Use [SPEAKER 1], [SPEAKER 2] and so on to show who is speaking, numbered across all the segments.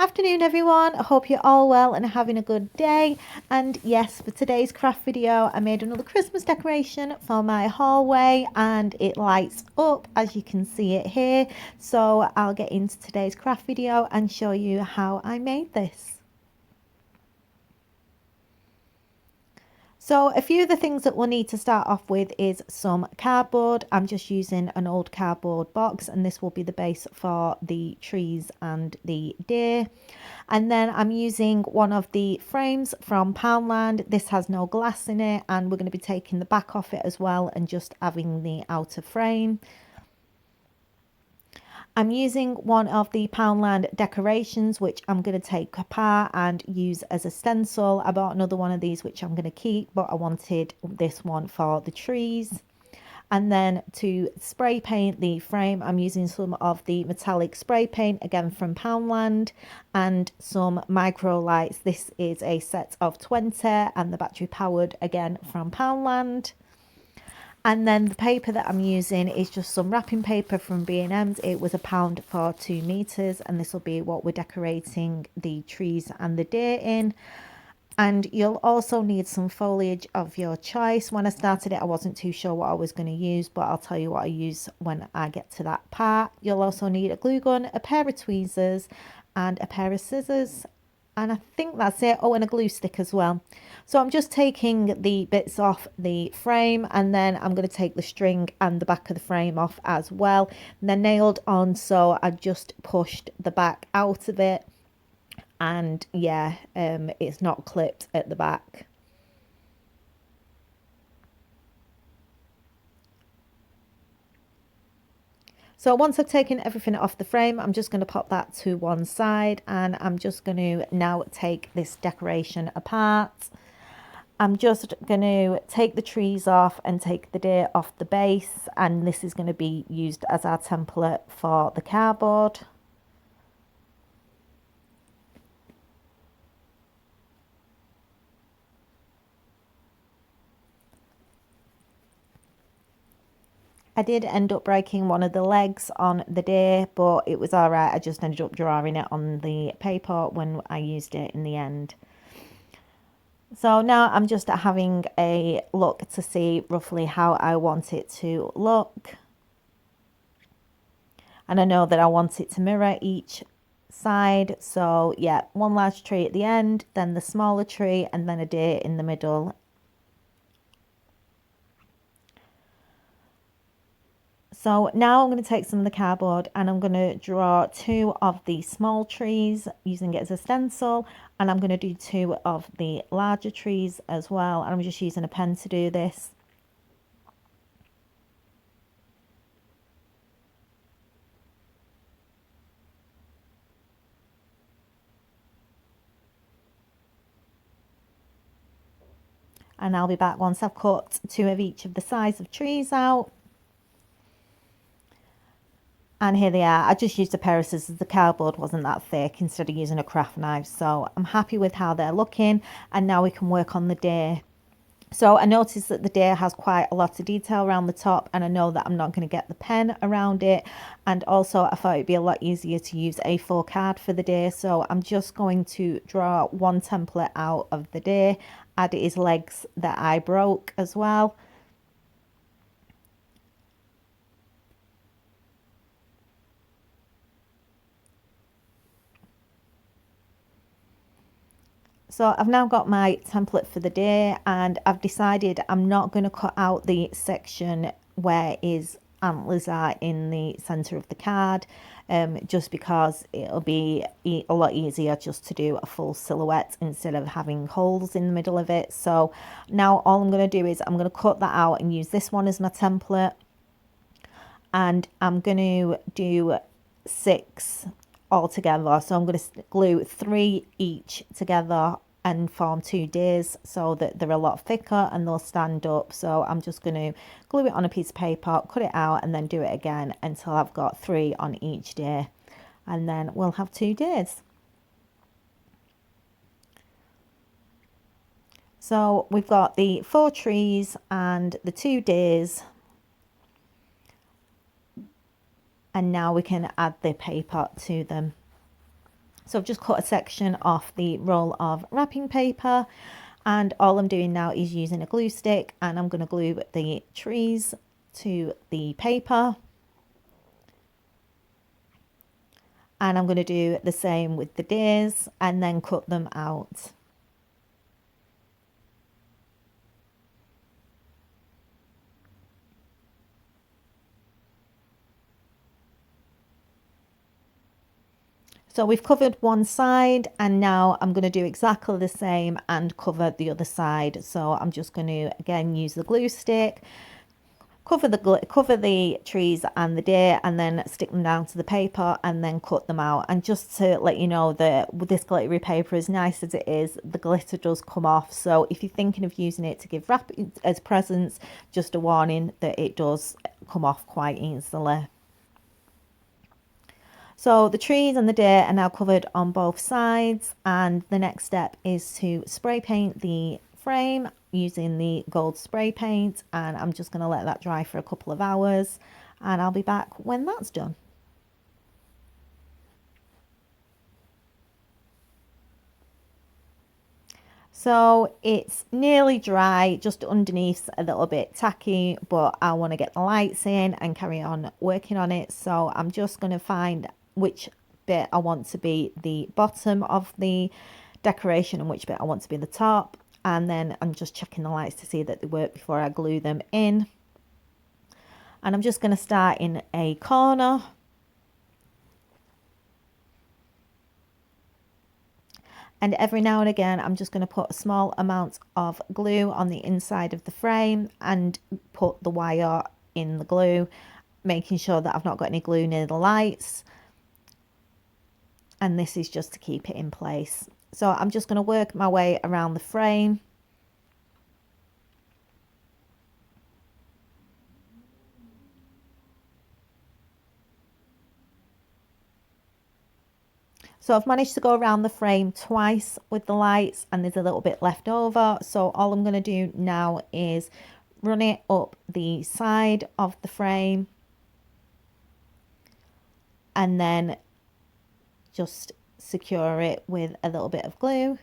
[SPEAKER 1] Afternoon everyone, I hope you're all well and having a good day. And yes, for today's craft video I made another Christmas decoration for my hallway and it lights up as you can see it here. So I'll get into today's craft video and show you how I made this. So a few of the things that we'll need to start off with is some cardboard. I'm just using an old cardboard box and this will be the base for the trees and the deer. And then I'm using one of the frames from Poundland. This has no glass in it and we're going to be taking the back off it as well and just having the outer frame. I'm using one of the Poundland decorations, which I'm going to take apart and use as a stencil. I bought another one of these, which I'm going to keep, but I wanted this one for the trees. And then to spray paint the frame, I'm using some of the metallic spray paint, again from Poundland, and some micro lights. This is a set of 20 and the battery powered, again from Poundland. And then the paper that I'm using is just some wrapping paper from B&M's. It was £1 for 2 meters, and this will be what we're decorating the trees and the deer in. And you'll also need some foliage of your choice. When I started it, I wasn't too sure what I was going to use, but I'll tell you what I use when I get to that part. You'll also need a glue gun, a pair of tweezers, and a pair of scissors. And I think that's it. Oh, and a glue stick as well. So I'm just taking the bits off the frame and then I'm going to take the string and the back of the frame off as well. And they're nailed on, so I just pushed the back out of it. And yeah, it's not clipped at the back. So once I've taken everything off the frame, I'm just going to pop that to one side and I'm just going to now take this decoration apart. I'm just going to take the trees off and take the deer off the base, and this is going to be used as our template for the cardboard. I did end up breaking one of the legs on the deer, but it was alright. I just ended up drawing it on the paper when I used it in the end. So now I'm just having a look to see roughly how I want it to look. And I know that I want it to mirror each side. So yeah, one large tree at the end, then the smaller tree, and then a deer in the middle. So now I'm going to take some of the cardboard and I'm going to draw 2 of the small trees using it as a stencil, and I'm going to do 2 of the larger trees as well, and I'm just using a pen to do this. And I'll be back once I've cut 2 of each of the size of trees out. And here they are. I just used a pair of scissors. The cardboard wasn't that thick instead of using a craft knife. So I'm happy with how they're looking. And now we can work on the deer. So I noticed that the deer has quite a lot of detail around the top, and I know that I'm not going to get the pen around it. And also I thought it'd be a lot easier to use A4 card for the deer. So I'm just going to draw one template out of the deer, add his legs that I broke as well. So I've now got my template for the deer, and I've decided I'm not going to cut out the section where his antlers are in the centre of the card, just because it'll be a lot easier just to do a full silhouette instead of having holes in the middle of it. So now all I'm going to do is I'm going to cut that out and use this one as my template, and I'm going to do 6 all together. So I'm going to glue 3 each together and form 2 deers so that they're a lot thicker and they'll stand up. So I'm just going to glue it on a piece of paper, cut it out, and then do it again until I've got 3 on each deer, and then we'll have 2 deers. So we've got the 4 trees and the 2 deers, and now we can add the paper to them. So I've just cut a section off the roll of wrapping paper, and all I'm doing now is using a glue stick, and I'm going to glue the trees to the paper. And I'm going to do the same with the deers and then cut them out. So we've covered one side, and now I'm going to do exactly the same and cover the other side. So I'm just going to again use the glue stick, cover the trees and the deer, and then stick them down to the paper and then cut them out. And just to let you know that with this glittery paper, as nice as it is, the glitter does come off. So if you're thinking of using it to give as presents, just a warning that it does come off quite easily. So the trees and the deer are now covered on both sides, and the next step is to spray paint the frame using the gold spray paint, and I'm just going to let that dry for a couple of hours, and I'll be back when that's done. So it's nearly dry, just underneath a little bit tacky, but I want to get the lights in and carry on working on it. So I'm just going to find which bit I want to be the bottom of the decoration and which bit I want to be the top. And then I'm just checking the lights to see that they work before I glue them in. And I'm just going to start in a corner. And every now and again, I'm just going to put a small amount of glue on the inside of the frame and put the wire in the glue, making sure that I've not got any glue near the lights. And this is just to keep it in place. So I'm just going to work my way around the frame. So I've managed to go around the frame twice with the lights, and there's a little bit left over. So all I'm going to do now is run it up the side of the frame and then just secure it with a little bit of glue.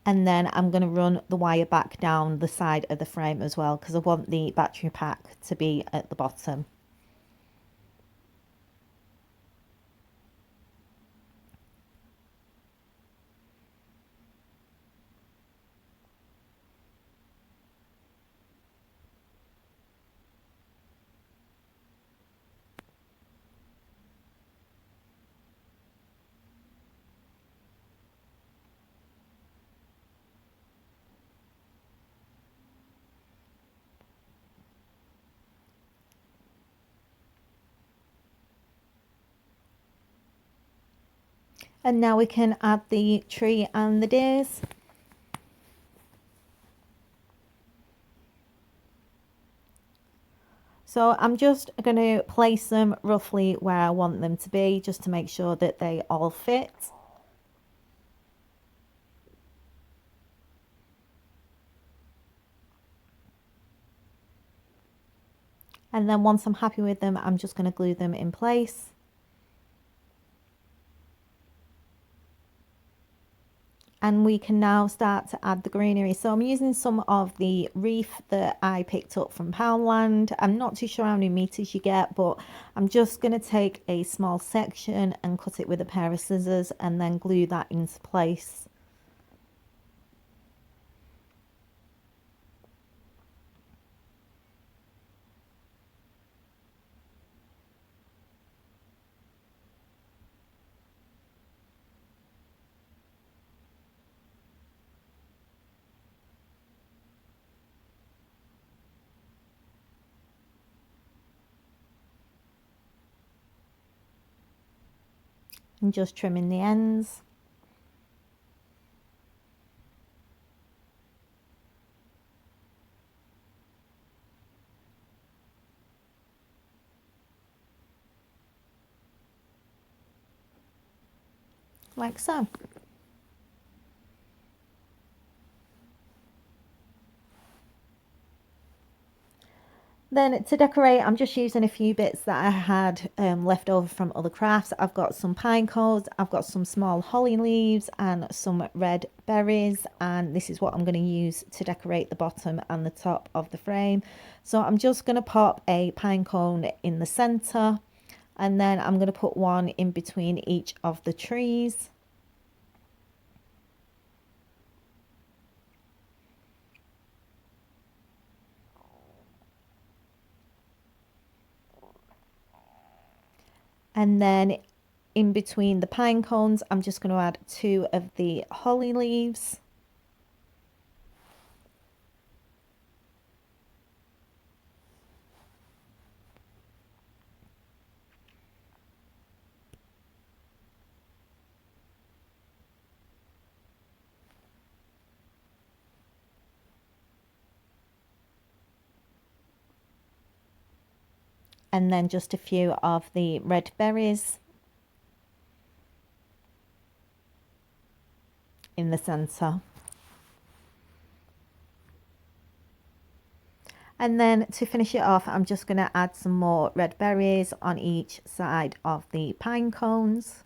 [SPEAKER 1] And then I'm going to run the wire back down the side of the frame as well, because I want the battery pack to be at the bottom. And now we can add the tree and the deers. So I'm just going to place them roughly where I want them to be, just to make sure that they all fit. And then once I'm happy with them, I'm just going to glue them in place. And we can now start to add the greenery. So I'm using some of the reef that I picked up from Poundland. I'm not too sure how many meters you get, but I'm just going to take a small section and cut it with a pair of scissors and then glue that into place. And just trimming the ends. Like so. Then to decorate, I'm just using a few bits that I had left over from other crafts. I've got some pine cones, I've got some small holly leaves and some red berries, and this is what I'm going to use to decorate the bottom and the top of the frame. So I'm just going to pop a pine cone in the center, and then I'm going to put one in between each of the trees. And then in between the pine cones, I'm just going to add 2 of the holly leaves. And then just a few of the red berries in the center. And then to finish it off, I'm just going to add some more red berries on each side of the pine cones.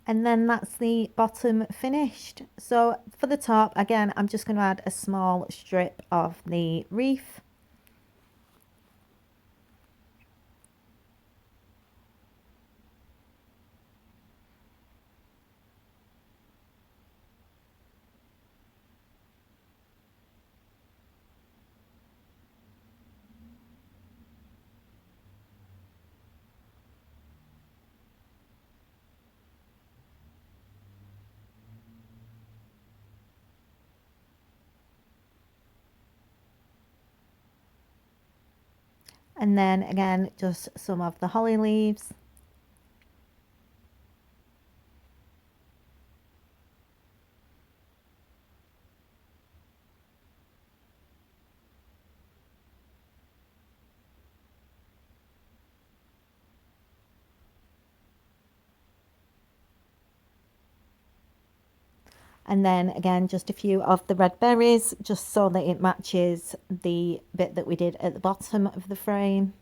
[SPEAKER 1] And then that's the bottom finished. So for the top, again, I'm just going to add a small strip of the wreath. And then again, just some of the holly leaves. And then again, just a few of the red berries, just so that it matches the bit that we did at the bottom of the frame.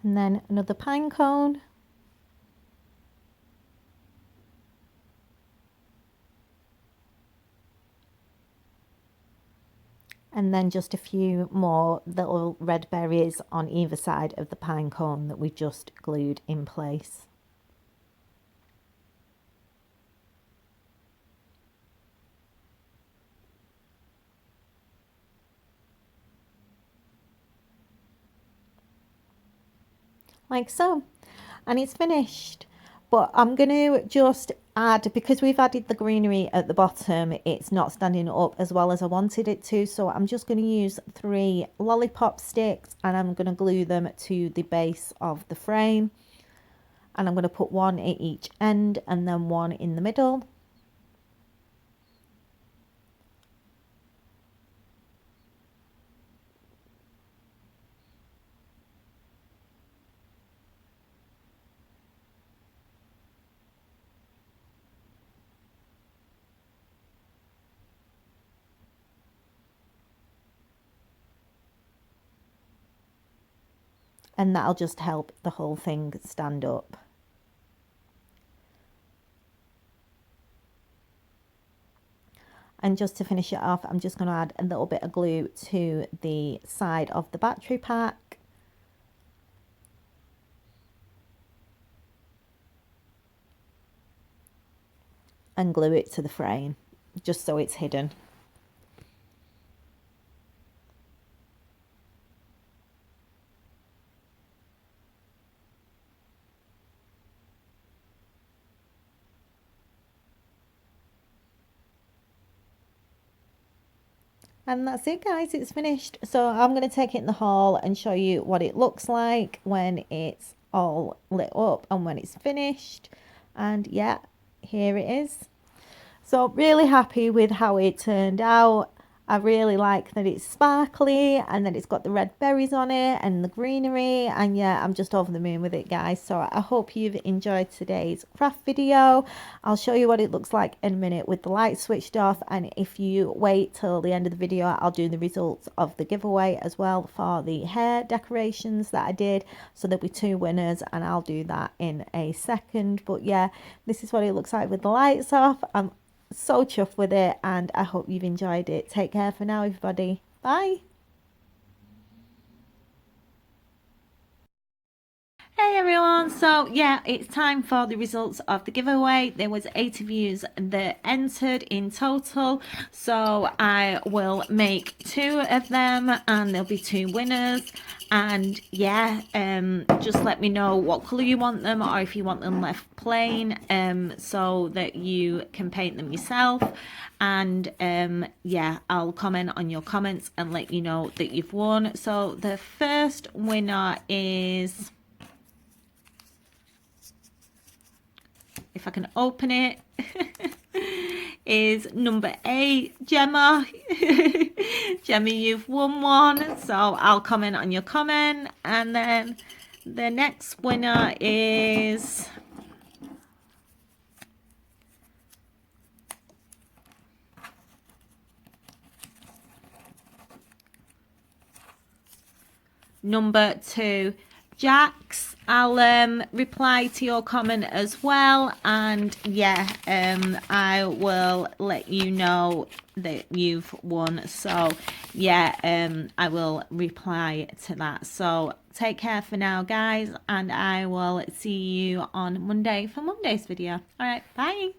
[SPEAKER 1] And then another pine cone. And then just a few more little red berries on either side of the pine cone that we just glued in place. Like so, and it's finished. But I'm going to just add, because we've added the greenery at the bottom, it's not standing up as well as I wanted it to, so I'm just going to use 3 lollipop sticks and I'm going to glue them to the base of the frame, and I'm going to put 1 at each end and then 1 in the middle. And that'll just help the whole thing stand up. And just to finish it off, I'm just going to add a little bit of glue to the side of the battery pack. And glue it to the frame, just so it's hidden. And that's it, guys, it's finished. So I'm going to take it in the hall and show you what it looks like when it's all lit up and when it's finished. And yeah, here it is. So really happy with how it turned out. I really like that it's sparkly and that it's got the red berries on it and the greenery, and yeah, I'm just over the moon with it, guys. So I hope you've enjoyed today's craft video. I'll show you what it looks like in a minute with the light switched off, and if you wait till the end of the video, I'll do the results of the giveaway as well for the hair decorations that I did. So there'll be 2 winners and I'll do that in a second. But yeah, this is what it looks like with the lights off. I'm so chuffed with it, and I hope you've enjoyed it. Take care for now, everybody. Bye. Hey everyone, so yeah, it's time for the results of the giveaway. There was 8 of you that entered in total, so I will make 2 of them and there'll be 2 winners. And yeah, just let me know what colour you want them, or if you want them left plain, so that you can paint them yourself. And yeah, I'll comment on your comments and let you know that you've won. So the first winner is, if I can open it, is number 8, Gemma. Gemma, you've won one, so I'll comment on your comment. And then the next winner is number 2, Jax. I'll reply to your comment as well, and yeah, I will let you know that you've won. So yeah, I will reply to that. So take care for now, guys, and I will see you on Monday for Monday's video. All right, bye.